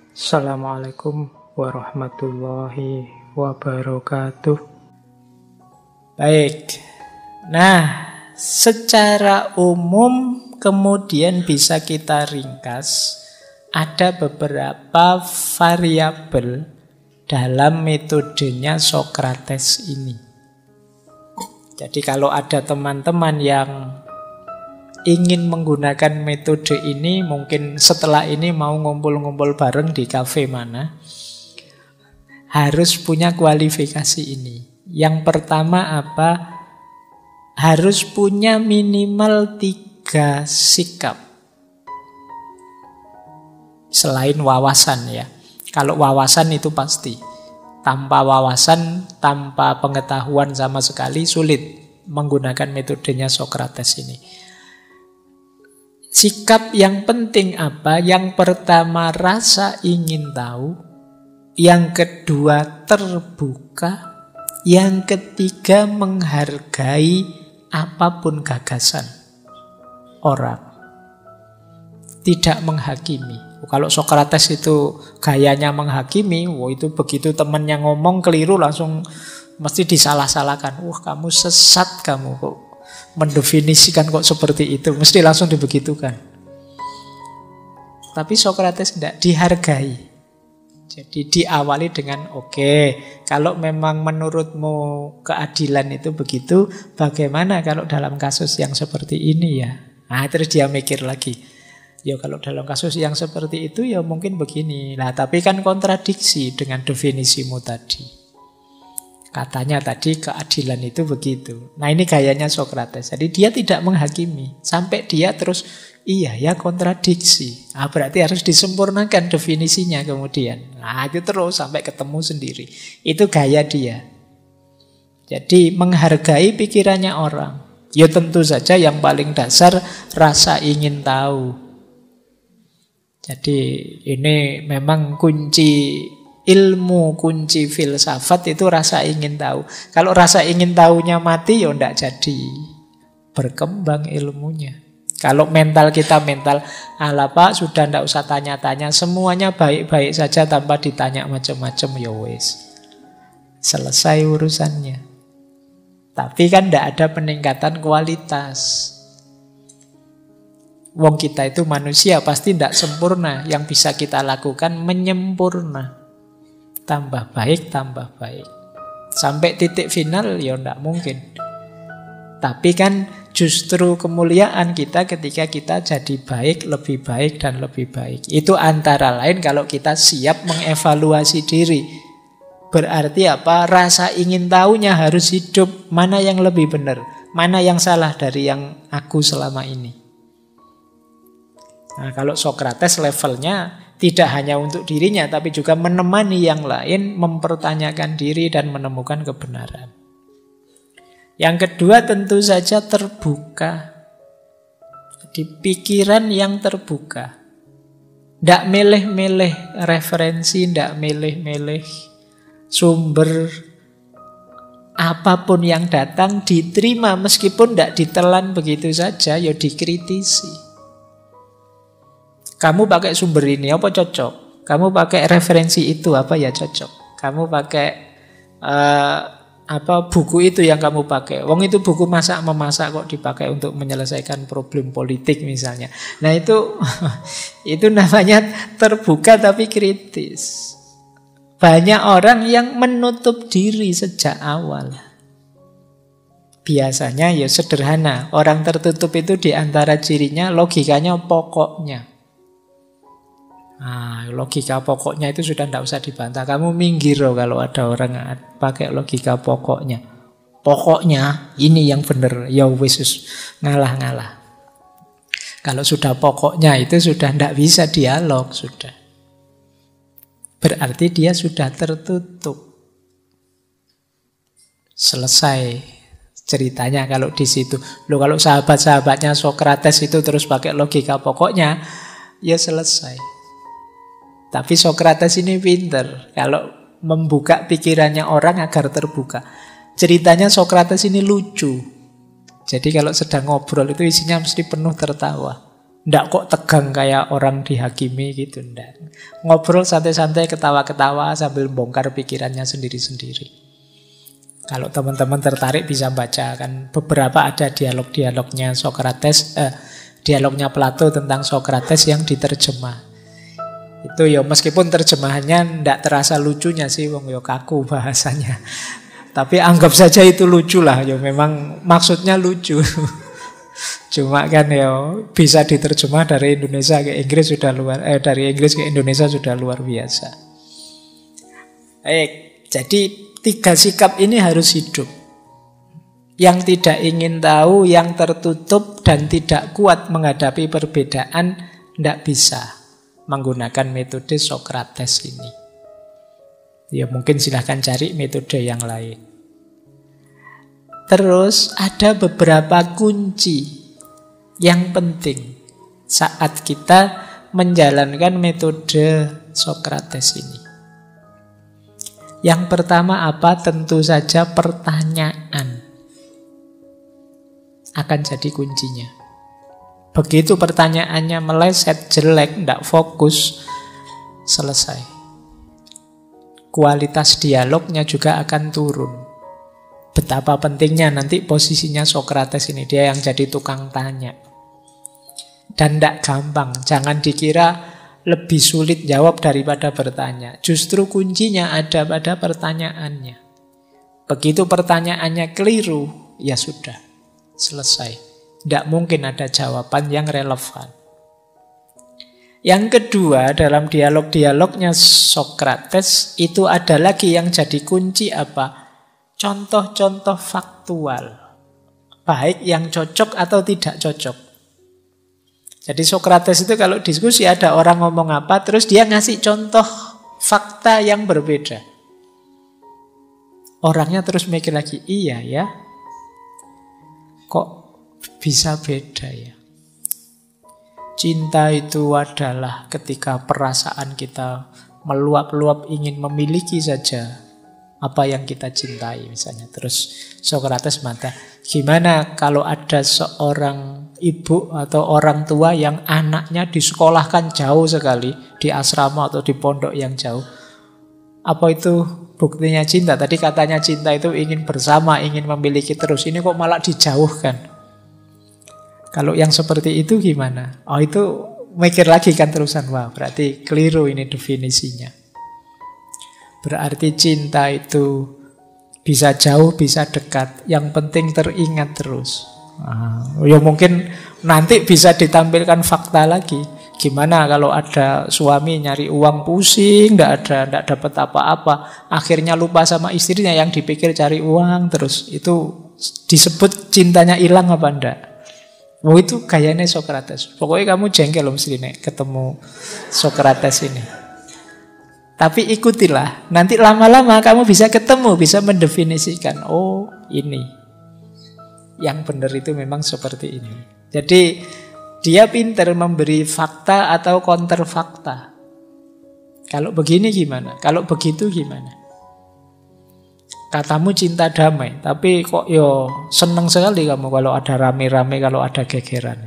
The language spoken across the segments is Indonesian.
Assalamualaikum warahmatullahi wabarakatuh. Baik, nah secara umum kemudian bisa kita ringkas ada beberapa variabel dalam metodenya Sokrates ini. Jadi kalau ada teman-teman yang ingin menggunakan metode ini, mungkin setelah ini mau ngumpul-ngumpul bareng di kafe mana, harus punya kualifikasi ini. Yang pertama apa? Harus punya minimal 3 sikap. Selain wawasan ya. Kalau wawasan itu pasti. Tanpa wawasan, tanpa pengetahuan sama sekali, sulit menggunakan metodenya Sokrates ini. Sikap yang penting apa? Yang pertama rasa ingin tahu, yang kedua terbuka, yang ketiga menghargai apapun gagasan orang, tidak menghakimi. Kalau Sokrates itu gayanya menghakimi, itu begitu temannya ngomong keliru langsung mesti disalah-salahkan. Kamu sesat kamu kok mendefinisikan kok seperti itu, mesti langsung dibegitukan. Tapi Sokrates tidak, dihargai. Jadi diawali dengan oke, kalau memang menurutmu keadilan itu begitu, bagaimana kalau dalam kasus yang seperti ini ya? Nah, terus dia mikir lagi. Ya kalau dalam kasus yang seperti itu ya mungkin begini. Nah, tapi kan kontradiksi dengan definisimu tadi. Katanya tadi keadilan itu begitu. Nah ini gayanya Sokrates. Jadi dia tidak menghakimi. Sampai dia terus, iya ya kontradiksi. Berarti harus disempurnakan definisinya kemudian. Nah itu terus sampai ketemu sendiri. Itu gaya dia. Jadi menghargai pikirannya orang. Ya tentu saja yang paling dasar rasa ingin tahu. Jadi ini memang kunci ilmu, kunci filsafat itu rasa ingin tahu. Kalau rasa ingin tahunya mati, ya tidak jadi berkembang ilmunya. Kalau mental kita mental, ala Pak sudah tidak usah tanya-tanya, semuanya baik-baik saja tanpa ditanya macam-macam, ya wes, selesai urusannya. Tapi kan tidak ada peningkatan kualitas. Wong kita itu manusia pasti tidak sempurna. Yang bisa kita lakukan menyempurna. Tambah baik, tambah baik. Sampai titik final ya tidak mungkin. Tapi kan justru kemuliaan kita ketika kita jadi baik, lebih baik, dan lebih baik. Itu antara lain kalau kita siap mengevaluasi diri. Berarti apa? Rasa ingin tahunya harus hidup. Mana yang lebih benar? Mana yang salah dari yang aku selama ini? Nah, kalau Sokrates levelnya tidak hanya untuk dirinya, tapi juga menemani yang lain, mempertanyakan diri dan menemukan kebenaran. Yang kedua tentu saja terbuka. Jadi pikiran yang terbuka. Tidak milih-milih referensi, tidak milih-milih sumber. Apapun yang datang diterima, meskipun tidak ditelan begitu saja, ya dikritisi. Kamu pakai sumber ini, apa cocok? Kamu pakai referensi itu, apa ya cocok? Kamu pakai buku itu yang kamu pakai. Wong itu buku masak-memasak kok dipakai untuk menyelesaikan problem politik misalnya. Nah itu itu namanya terbuka tapi kritis. Banyak orang yang menutup diri sejak awal. Biasanya ya sederhana. Orang tertutup itu di antara cirinya logikanya pokoknya. Nah, logika pokoknya itu sudah tidak usah dibantah. Kamu minggir kalau ada orang pakai logika pokoknya. Pokoknya ini yang benar. Ya wis ngalah-ngalah. Kalau sudah pokoknya itu sudah tidak bisa dialog sudah. Berarti dia sudah tertutup. Selesai ceritanya kalau di situ. Loh, kalau sahabat-sahabatnya Sokrates itu terus pakai logika pokoknya, ya selesai. Tapi Sokrates ini pinter kalau membuka pikirannya orang agar terbuka. Ceritanya Sokrates ini lucu. Jadi kalau sedang ngobrol itu isinya mesti penuh tertawa. Ndak kok tegang kayak orang dihakimi gitu, ndak. Ngobrol santai-santai, ketawa-ketawa sambil bongkar pikirannya sendiri-sendiri. Kalau teman-teman tertarik bisa baca, kan beberapa ada dialog-dialognya Sokrates, dialognya Plato tentang Sokrates yang diterjemah. Itu ya meskipun terjemahannya ndak terasa lucunya sih, wong yo kaku bahasanya. Tapi anggap saja itu lucu lah, ya memang maksudnya lucu. Cuma kan ya bisa diterjemah dari Indonesia ke Inggris sudah dari Inggris ke Indonesia sudah luar biasa. Jadi 3 sikap ini harus hidup. Yang tidak ingin tahu, yang tertutup dan tidak kuat menghadapi perbedaan, tidak bisa menggunakan metode Sokrates ini. Ya mungkin silahkan cari metode yang lain. Terus ada beberapa kunci yang penting saat kita menjalankan metode Sokrates ini. Yang pertama apa? Tentu saja pertanyaan akan jadi kuncinya. Begitu pertanyaannya meleset, jelek, tidak fokus, selesai. Kualitas dialognya juga akan turun. Betapa pentingnya nanti posisinya Sokrates ini, dia yang jadi tukang tanya. Dan tidak gampang, jangan dikira lebih sulit jawab daripada bertanya. Justru kuncinya ada pada pertanyaannya. Begitu pertanyaannya keliru, ya sudah, selesai. Tidak mungkin ada jawaban yang relevan. Yang kedua, dalam dialog-dialognya Sokrates, itu ada lagi yang jadi kunci apa? Contoh-contoh faktual. Baik yang cocok atau tidak cocok. Jadi Sokrates itu kalau diskusi ada orang ngomong apa, terus dia ngasih contoh fakta yang berbeda. Orangnya terus mikir lagi, iya ya, kok bisa beda ya. Cinta itu adalah ketika perasaan kita meluap-luap ingin memiliki saja apa yang kita cintai misalnya. Terus Sokrates mata, gimana kalau ada seorang ibu atau orang tua yang anaknya disekolahkan jauh sekali, di asrama atau di pondok yang jauh. Apa itu buktinya cinta? Tadi katanya cinta itu ingin bersama, ingin memiliki terus. Ini kok malah dijauhkan. Kalau yang seperti itu gimana? Oh itu mikir lagi kan terusan. Wah berarti keliru ini definisinya. Berarti cinta itu bisa jauh, bisa dekat. Yang penting teringat terus. Ya mungkin nanti bisa ditampilkan fakta lagi. Gimana kalau ada suami nyari uang pusing, tidak dapat apa-apa, akhirnya lupa sama istrinya, yang dipikir cari uang terus. Itu disebut cintanya hilang apa enggak? Oh itu gayanya Sokrates. Pokoknya kamu jengkel loh mesti nih ketemu Sokrates ini. Tapi ikutilah, nanti lama-lama kamu bisa ketemu, bisa mendefinisikan, oh ini. Yang benar itu memang seperti ini. Jadi dia pintar memberi fakta atau counter fakta. Kalau begini gimana? Kalau begitu gimana? Katamu cinta damai, tapi kok yo seneng sekali kamu kalau ada rame-rame, kalau ada gegeran.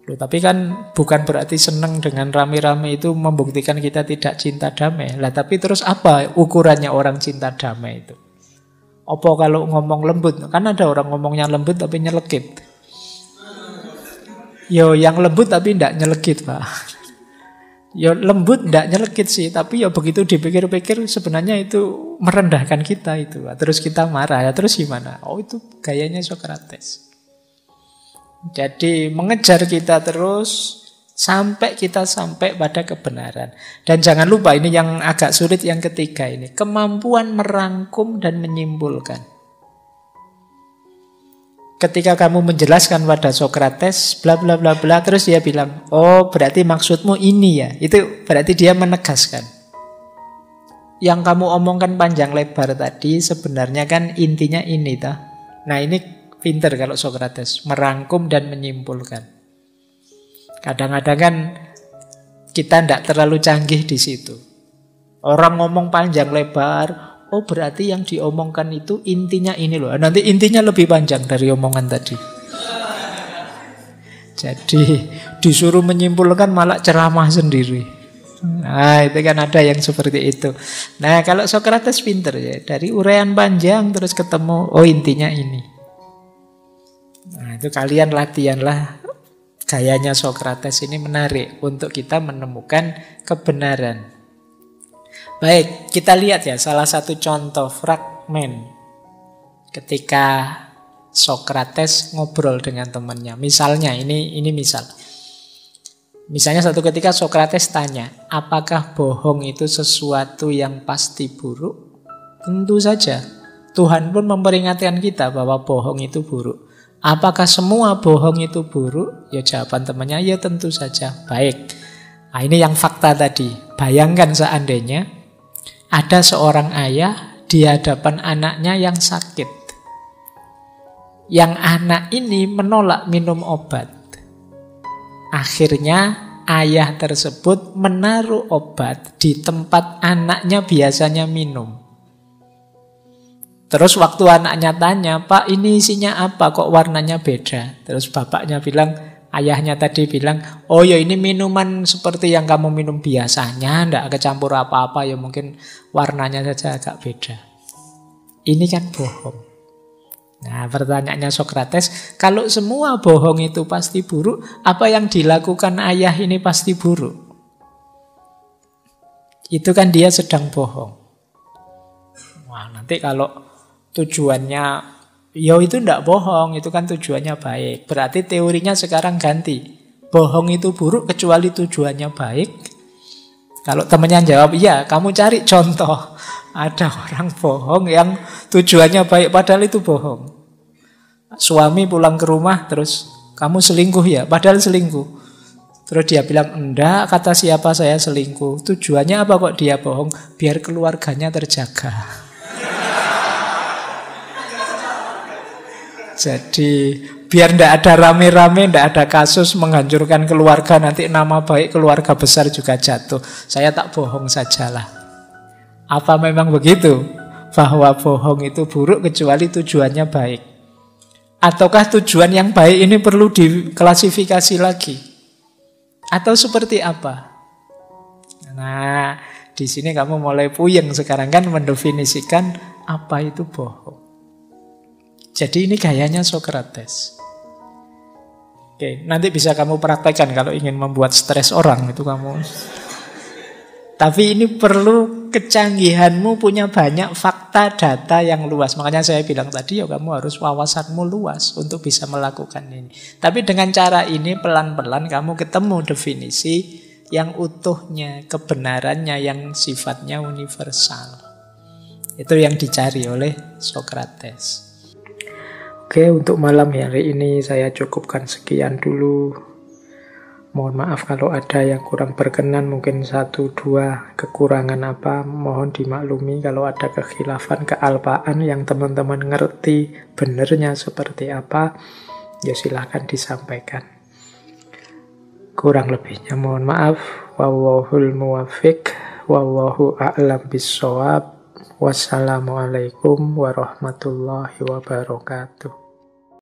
Loh, tapi kan bukan berarti seneng dengan rame-rame itu membuktikan kita tidak cinta damai. Lah tapi terus apa ukurannya orang cinta damai itu? Apa kalau ngomong lembut? Kan ada orang ngomongnya lembut tapi nyelekit. Yo yang lembut tapi tidak nyelekit, Pak. Yo lembut tidak nyelekit sih, tapi ya begitu dipikir-pikir sebenarnya itu merendahkan kita itu. Terus kita marah, ya terus gimana? Oh itu gayanya Sokrates. Jadi mengejar kita terus sampai kita sampai pada kebenaran. Dan jangan lupa ini yang agak sulit yang ketiga ini, kemampuan merangkum dan menyimpulkan. Ketika kamu menjelaskan pada Sokrates bla bla bla bla, terus dia bilang, "Oh, berarti maksudmu ini ya." Itu berarti dia menegaskan. Yang kamu omongkan panjang lebar tadi sebenarnya kan intinya ini toh. Nah, ini pinter kalau Sokrates, merangkum dan menyimpulkan. Kadang-kadang kan kita tidak terlalu canggih di situ. Orang ngomong panjang lebar, oh berarti yang diomongkan itu intinya ini loh. Nanti intinya lebih panjang dari omongan tadi. Jadi disuruh menyimpulkan malah ceramah sendiri. Nah, itu kan ada yang seperti itu. Nah, kalau Sokrates pinter ya, dari uraian panjang terus ketemu, oh intinya ini. Nah, itu kalian latihanlah gayanya Sokrates ini, menarik untuk kita menemukan kebenaran. Baik, kita lihat ya salah satu contoh fragmen ketika Sokrates ngobrol dengan temannya. Misalnya, ini misal. Misalnya satu ketika Sokrates tanya, apakah bohong itu sesuatu yang pasti buruk? Tentu saja. Tuhan pun memperingatkan kita bahwa bohong itu buruk. Apakah semua bohong itu buruk? Ya jawaban temannya, ya tentu saja. Baik. Nah, ini yang fakta tadi. Bayangkan seandainya ada seorang ayah di hadapan anaknya yang sakit. Yang anak ini menolak minum obat. Akhirnya ayah tersebut menaruh obat di tempat anaknya biasanya minum. Terus waktu anaknya tanya, Pak ini isinya apa kok warnanya beda? Terus bapaknya bilang, ayahnya tadi bilang, oh ya ini minuman seperti yang kamu minum biasanya, enggak kecampur apa-apa, ya mungkin warnanya saja agak beda. Ini kan bohong. Nah, pertanyaannya Sokrates, kalau semua bohong itu pasti buruk, apa yang dilakukan ayah ini pasti buruk? Itu kan dia sedang bohong. Wah, nanti kalau tujuannya, ya itu enggak bohong, itu kan tujuannya baik. Berarti teorinya sekarang ganti. Bohong itu buruk kecuali tujuannya baik. Kalau temannya jawab, iya, kamu cari contoh. Ada orang bohong yang tujuannya baik padahal itu bohong. Suami pulang ke rumah terus, kamu selingkuh ya? Padahal selingkuh. Terus dia bilang, enggak, kata siapa saya selingkuh. Tujuannya apa kok dia bohong? Biar keluarganya terjaga. Jadi biar tidak ada rame-rame, tidak ada kasus menghancurkan keluarga, nanti nama baik keluarga besar juga jatuh. Saya tak bohong sajalah. Apa memang begitu? Bahwa bohong itu buruk kecuali tujuannya baik? Ataukah tujuan yang baik ini perlu diklasifikasi lagi? Atau seperti apa? Nah, di sini kamu mulai puyeng sekarang kan mendefinisikan apa itu bohong. Jadi ini gayanya Sokrates. Oke, nanti bisa kamu praktekkan kalau ingin membuat stres orang itu kamu. Tapi ini perlu kecanggihanmu punya banyak fakta data yang luas. Makanya saya bilang tadi ya kamu harus wawasanmu luas untuk bisa melakukan ini. Tapi dengan cara ini pelan-pelan kamu ketemu definisi yang utuhnya, kebenarannya yang sifatnya universal. Itu yang dicari oleh Sokrates. Oke, untuk malam hari ini saya cukupkan sekian dulu. Mohon maaf kalau ada yang kurang berkenan, mungkin 1-2 kekurangan apa, mohon dimaklumi. Kalau ada kekhilafan, kealpaan yang teman-teman ngerti benernya seperti apa, ya silahkan disampaikan. Kurang lebihnya mohon maaf. Wallahul muwaffiq, wallahu a'lam bissawab. Wassalamualaikum warahmatullahi wabarakatuh.